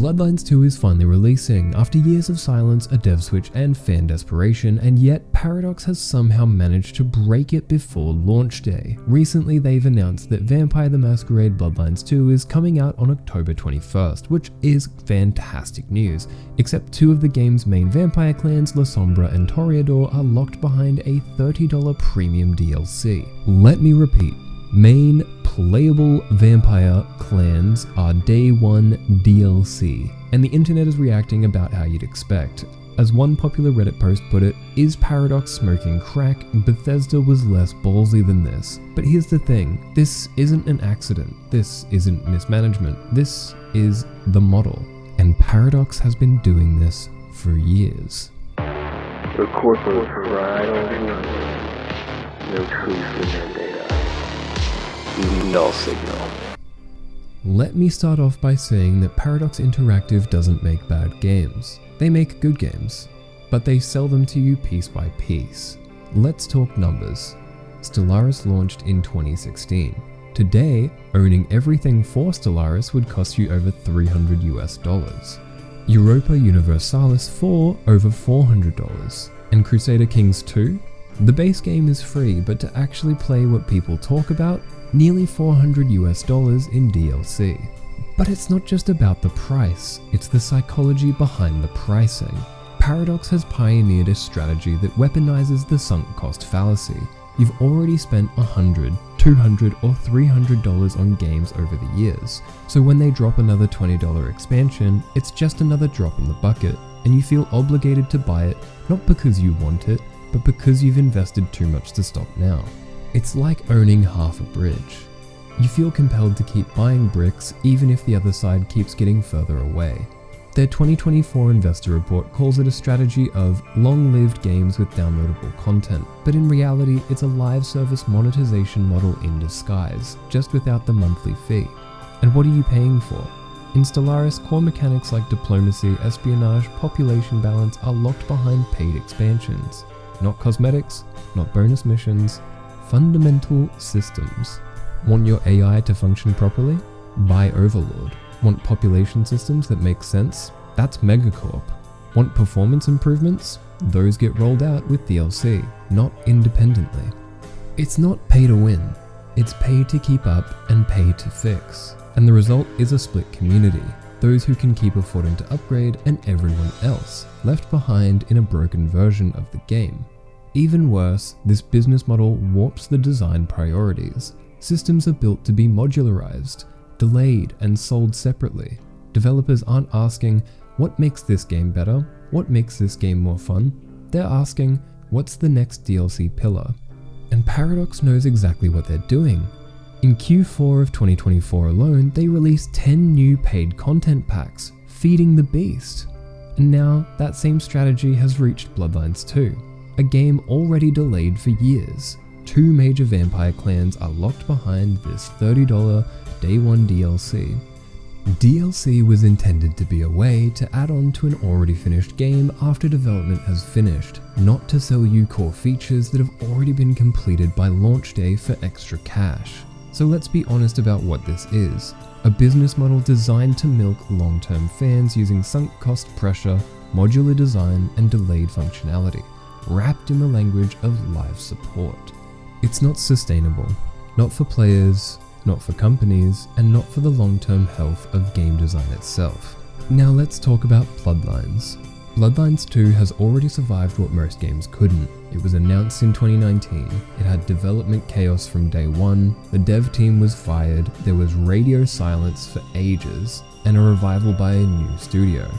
Bloodlines 2 is finally releasing, after years of silence, a dev switch and fan desperation, and yet Paradox has somehow managed to break it before launch day. Recently they've announced that Vampire the Masquerade Bloodlines 2 is coming out on October 21st, which is fantastic news, except two of the game's main vampire clans, Lasombra and Toreador, are locked behind a $30 premium DLC. Let me repeat. Main playable vampire clans are day one DLC, and the internet is reacting about how you'd expect. As one popular Reddit post put it, is Paradox smoking crack? Bethesda was less ballsy than this. But here's the thing, this isn't an accident, this isn't mismanagement, this is the model. And Paradox has been doing this for years. The corporate pride on numbers, no truth in their data. No signal. Let me start off by saying that Paradox Interactive doesn't make bad games. They make good games, but they sell them to you piece by piece. Let's talk numbers. Stellaris launched in 2016. Today, owning everything for Stellaris would cost you over $300 US. Europa Universalis for over $400. And Crusader Kings 2? The base game is free, but to actually play what people talk about, nearly $400 US in DLC. But it's not just about the price, it's the psychology behind the pricing. Paradox has pioneered a strategy that weaponizes the sunk cost fallacy. You've already spent $100, $200 or $300 on games over the years, so when they drop another $20 expansion, it's just another drop in the bucket, and you feel obligated to buy it, not because you want it, but because you've invested too much to stop now. It's like owning half a bridge. You feel compelled to keep buying bricks even if the other side keeps getting further away. Their 2024 investor report calls it a strategy of long-lived games with downloadable content, but in reality it's a live service monetization model in disguise, just without the monthly fee. And what are you paying for? In Stellaris, core mechanics like diplomacy, espionage, population balance are locked behind paid expansions. Not cosmetics, not bonus missions, fundamental systems. Want your AI to function properly? Buy Overlord. Want population systems that make sense? That's Megacorp. Want performance improvements? Those get rolled out with DLC, not independently. It's not pay to win, it's pay to keep up and pay to fix. And the result is a split community, those who can keep affording to upgrade and everyone else, left behind in a broken version of the game. Even worse, this business model warps the design priorities. Systems are built to be modularized, delayed, and sold separately. Developers aren't asking, what makes this game better? What makes this game more fun? They're asking, what's the next DLC pillar? And Paradox knows exactly what they're doing. In Q4 of 2024 alone, they released 10 new paid content packs, feeding the beast. And now, that same strategy has reached Bloodlines 2. A game already delayed for years. Two major vampire clans are locked behind this $30 day one DLC. DLC was intended to be a way to add on to an already finished game after development has finished, not to sell you core features that have already been completed by launch day for extra cash. So let's be honest about what this is. A business model designed to milk long-term fans using sunk cost pressure, modular design, and delayed functionality, wrapped in the language of live support. It's not sustainable, not for players, not for companies, and not for the long-term health of game design itself. Now let's talk about Bloodlines. Bloodlines 2 has already survived what most games couldn't. It was announced in 2019, it had development chaos from day one, the dev team was fired, there was radio silence for ages, and a revival by a new studio.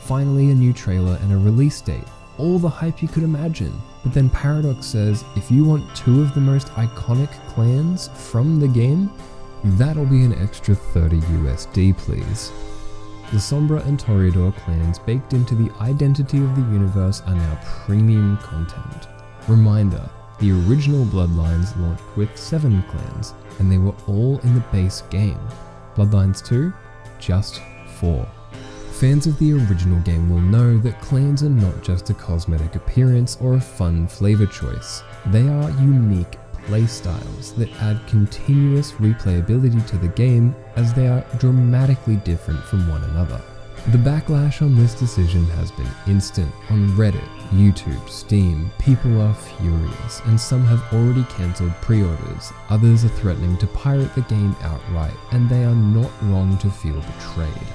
Finally a new trailer and a release date. All the hype you could imagine. But then Paradox says, if you want two of the most iconic clans from the game, that'll be an extra $30 USD please. Lasombra and Toreador clans baked into the identity of the universe are now premium content. Reminder, the original Bloodlines launched with 7 clans, and they were all in the base game. Bloodlines 2, just 4. Fans of the original game will know that clans are not just a cosmetic appearance or a fun flavor choice. They are unique playstyles that add continuous replayability to the game as they are dramatically different from one another. The backlash on this decision has been instant. On Reddit, YouTube, Steam, people are furious, and some have already cancelled pre-orders. Others are threatening to pirate the game outright, and they are not wrong to feel betrayed.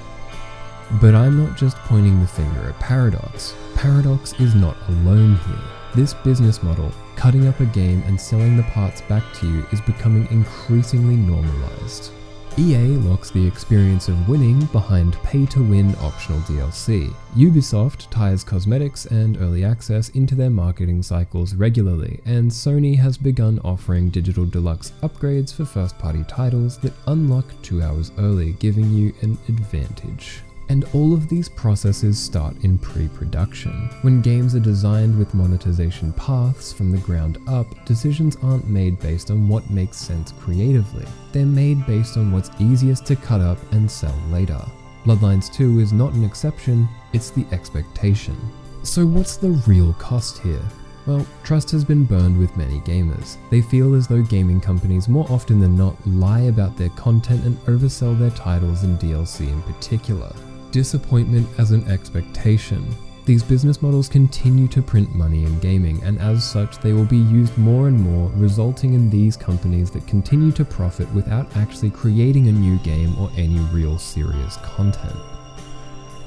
But I'm not just pointing the finger at Paradox. Paradox is not alone here. This business model, cutting up a game and selling the parts back to you, is becoming increasingly normalized. EA locks the experience of winning behind pay-to-win optional DLC. Ubisoft ties cosmetics and early access into their marketing cycles regularly, and Sony has begun offering digital deluxe upgrades for first-party titles that unlock 2 hours early, giving you an advantage. And all of these processes start in pre-production. When games are designed with monetization paths from the ground up, decisions aren't made based on what makes sense creatively. They're made based on what's easiest to cut up and sell later. Bloodlines 2 is not an exception, it's the expectation. So what's the real cost here? Well, trust has been burned with many gamers. They feel as though gaming companies more often than not lie about their content and oversell their titles and DLC in particular. Disappointment as an expectation. These business models continue to print money in gaming, and as such they will be used more and more, resulting in these companies that continue to profit without actually creating a new game or any real serious content.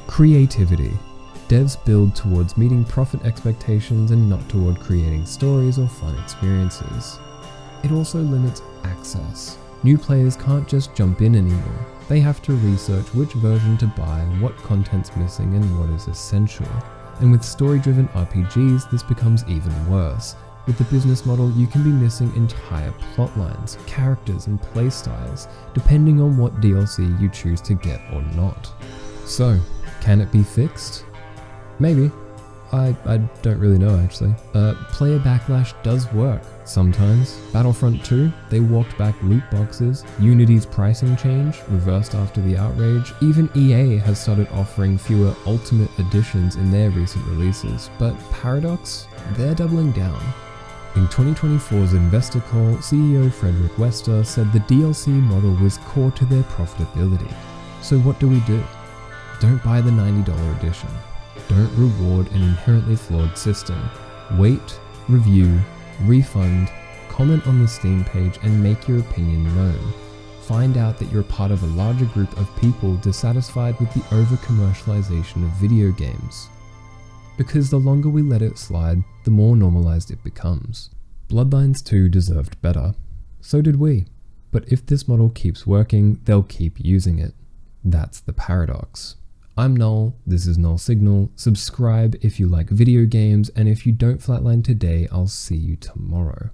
Creativity. Devs build towards meeting profit expectations and not toward creating stories or fun experiences. It also limits access. New players can't just jump in anymore. They have to research which version to buy, what content's missing, and what is essential. And with story-driven RPGs, this becomes even worse. With the business model, you can be missing entire plot lines, characters, and playstyles, depending on what DLC you choose to get or not. So, can it be fixed? Maybe. I don't really know actually. Player backlash does work sometimes. Battlefront 2, they walked back loot boxes. Unity's pricing change reversed after the outrage. Even EA has started offering fewer Ultimate Editions in their recent releases. But Paradox, they're doubling down. In 2024's investor call, CEO Frederick Wester said the DLC model was core to their profitability. So what do? Don't buy the $90 edition. Don't reward an inherently flawed system. Wait, review, refund, comment on the Steam page and make your opinion known. Find out that you're part of a larger group of people dissatisfied with the over-commercialization of video games. Because the longer we let it slide, the more normalized it becomes. Bloodlines 2 deserved better. So did we. But if this model keeps working, they'll keep using it. That's the paradox. I'm Null, this is Null Signal. Subscribe if you like video games, and if you don't flatline today, I'll see you tomorrow.